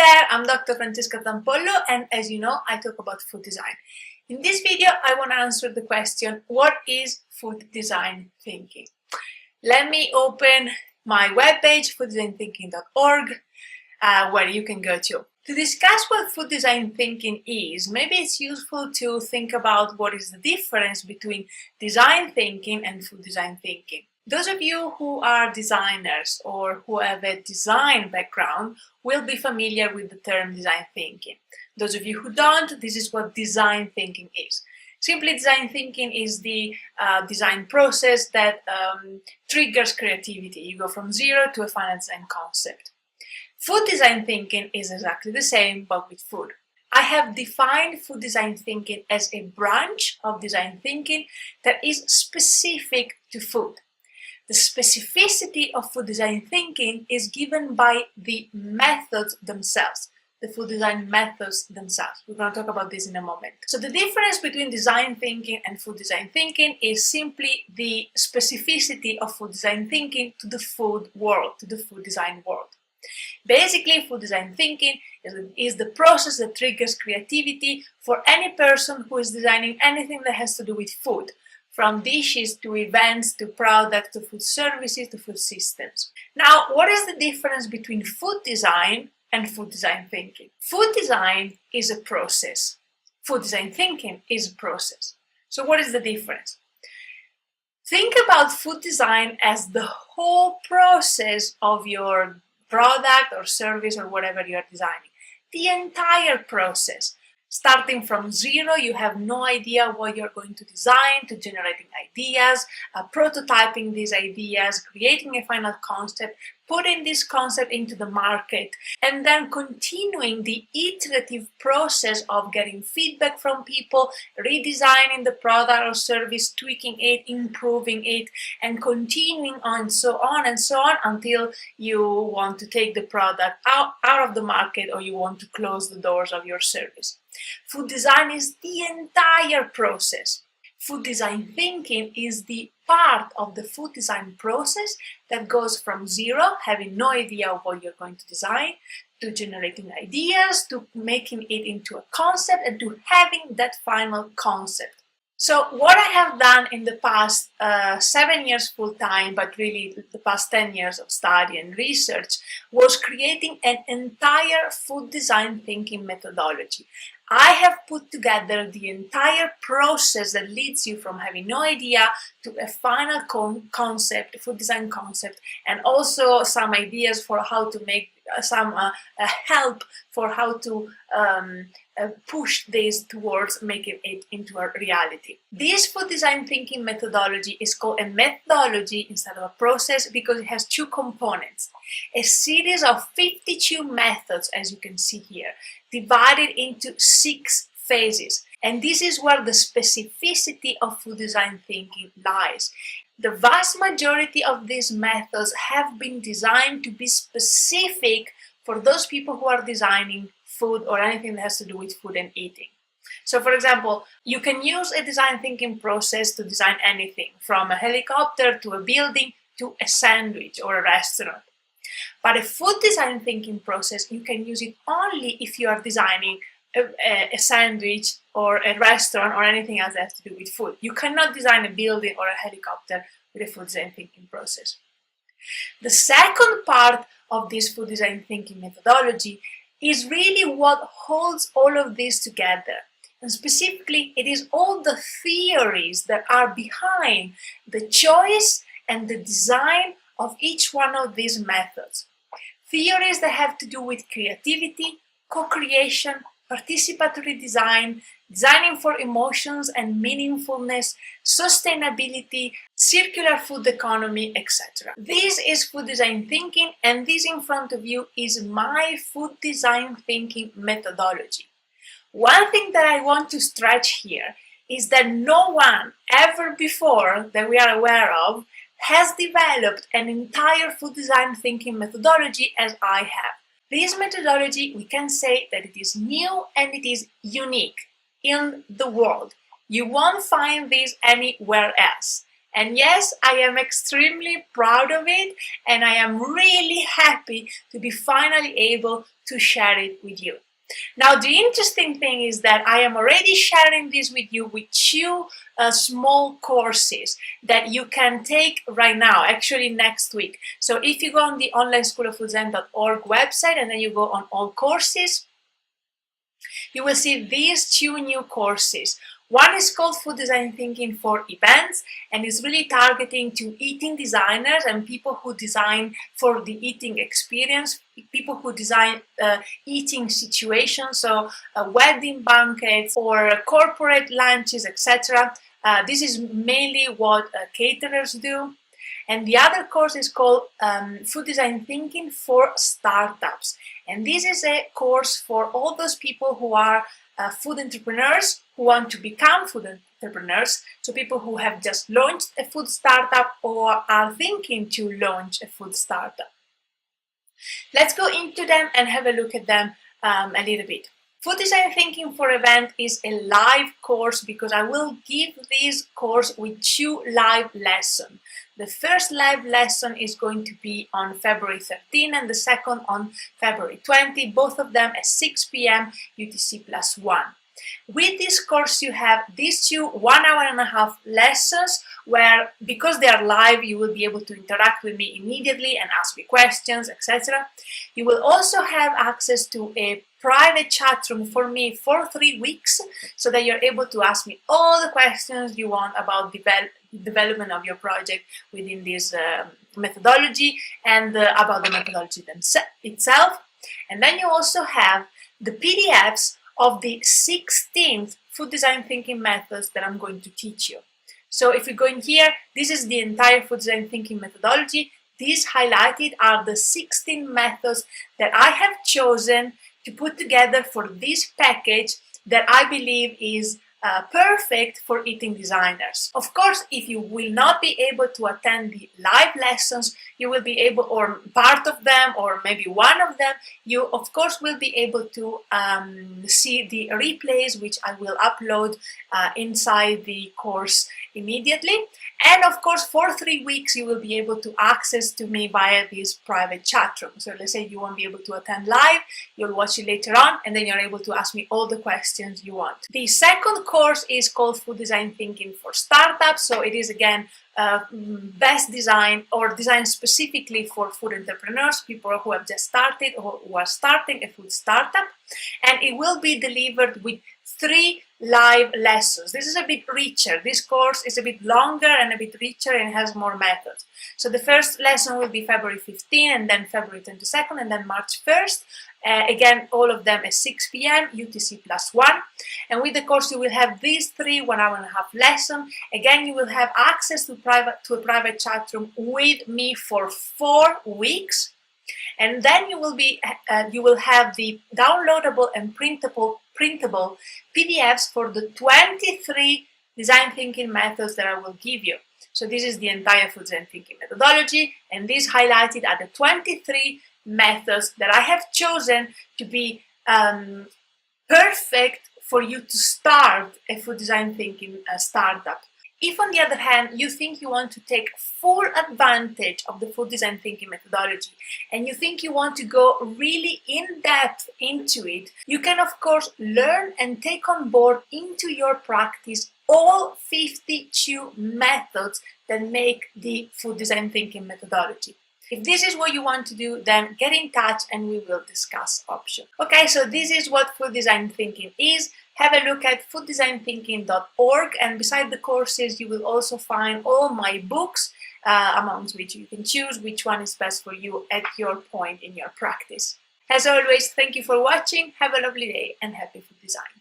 there, I'm Dr. Francesca Zampollo, and as you know, I talk about food design. In this video, I want to answer the question, what is food design thinking? Let me open my webpage, fooddesignThinking.org, where you can go to. To discuss what food design thinking is, maybe it's useful to think about what is the difference between design thinking and food design thinking. Those of you who are designers or who have a design background will be familiar with the term design thinking. Those of you who don't, this is what design thinking is. Simply, design thinking is the design process that triggers creativity. You go from zero to a final design concept. Food design thinking is exactly the same, but with food. I have defined food design thinking as a branch of design thinking that is specific to food. The specificity of food design thinking is given by the methods themselves, the food design methods themselves. We're going to talk about this in a moment. So the difference between design thinking and food design thinking is simply the specificity of food design thinking to the food world, to the food design world. Basically, food design thinking is the process that triggers creativity for any person who is designing anything that has to do with food, from dishes to events to products to food services to food systems. Now, what is the difference between food design and food design thinking? Food design is a process. Food design thinking is a process. So what is the difference? Think about food design as the whole process of your product or service or whatever you are designing. The entire process. Starting from zero, you have no idea what you're going to design, to generating ideas, prototyping these ideas, creating a final concept, putting this concept into the market, and then continuing the iterative process of getting feedback from people, redesigning the product or service, tweaking it, improving it, and continuing on so on and so on until you want to take the product out of the market or you want to close the doors of your service. Food design is the entire process. Food design thinking is the part of the food design process that goes from zero, having no idea what you're going to design, to generating ideas, to making it into a concept, and to having that final concept. So what I have done in the past 7 years full-time, but really the past 10 years of study and research, was creating an entire food design thinking methodology. I have put together the entire process that leads you from having no idea to a final concept, food design concept, and also some ideas for how to make some help for how to push this towards making it into a reality. This food design thinking methodology is called a methodology instead of a process because it has two components. A series of 52 methods, as you can see here, divided into 6 phases. And this is where the specificity of food design thinking lies. The vast majority of these methods have been designed to be specific for those people who are designing food or anything that has to do with food and eating. So for example, you can use a design thinking process to design anything, from a helicopter to a building to a sandwich or a restaurant. But a food design thinking process, you can use it only if you are designing a sandwich or a restaurant or anything else that has to do with food. You cannot design a building or a helicopter with a food design thinking process. The second part of this food design thinking methodology is really what holds all of this together. And specifically, it is all the theories that are behind the choice and the design of each one of these methods. Theories that have to do with creativity, co-creation, participatory design, designing for emotions and meaningfulness, sustainability, circular food economy, etc. This is food design thinking, and this in front of you is my food design thinking methodology. One thing that I want to stretch here is that no one ever before that we are aware of has developed an entire food design thinking methodology as I have. This methodology, we can say that it is new and it is unique in the world. You won't find this anywhere else. And yes, I am extremely proud of it, and I am really happy to be finally able to share it with you. Now, the interesting thing is that I am already sharing this with you with two small courses that you can take right now, actually next week. So if you go on the onlineschooloffooddesign.org website and then you go on all courses, you will see these two new courses. One is called Food Design Thinking for Events, and is really targeting to eating designers and people who design for the eating experience, people who design eating situations, so wedding banquets or corporate lunches, etc. This is mainly what caterers do. And the other course is called Food Design Thinking for Startups. And this is a course for all those people who are food entrepreneurs who want to become food entrepreneurs, so people who have just launched a food startup or are thinking to launch a food startup. Let's go into them and have a look at them a little bit. Food Design Thinking for Event is a live course because I will give this course with two live lessons. The first live lesson is going to be on February 13 and the second on February 20, both of them at 6 p.m. UTC+1. With this course, you have these two 1 hour and a half lessons where, because they are live, you will be able to interact with me immediately and ask me questions, etc. You will also have access to a private chat room for me for 3 weeks, so that you're able to ask me all the questions you want about development of your project within this methodology and about the methodology itself. And then you also have the PDFs of the 16th food design thinking methods that I'm going to teach you. So if you go in here, this is the entire food design thinking methodology. These highlighted are the 16 methods that I have chosen to put together for this package that I believe is perfect for eating designers. Of course, if you will not be able to attend the live lessons, you will be able, or part of them, or maybe one of them, you of course will be able to see the replays, which I will upload inside the course immediately. And of course, for 3 weeks, you will be able to access to me via this private chat room. So let's say you won't be able to attend live, you'll watch it later on, and then you're able to ask me all the questions you want. The second course is called Food Design Thinking for Startups. So it is again best design or design specifically for food entrepreneurs, people who have just started or who are starting a food startup. And it will be delivered with 3 live lessons. This is a bit richer. This course is a bit longer and a bit richer and has more methods. So the first lesson will be February 15 and then February 22nd and then March 1st. Again, all of them at 6 p.m. UTC+1. And with the course, you will have these 3 1 hour and a half lessons. Again, you will have access to a private chat room with me for 4 weeks. And then you will have the downloadable and printable PDFs for the 23 design thinking methods that I will give you. So this is the entire food design thinking methodology, and these highlighted are the 23 methods that I have chosen to be perfect for you to start a food design thinking startup. If, on the other hand, you think you want to take full advantage of the food design thinking methodology and you think you want to go really in depth into it, you can, of course, learn and take on board into your practice all 52 methods that make the food design thinking methodology. If this is what you want to do, then get in touch and we will discuss options. Okay, so this is what food design thinking is. Have a look at fooddesignthinking.org, and beside the courses you will also find all my books, amongst which you can choose which one is best for you at your point in your practice. As always, thank you for watching, have a lovely day and happy food design.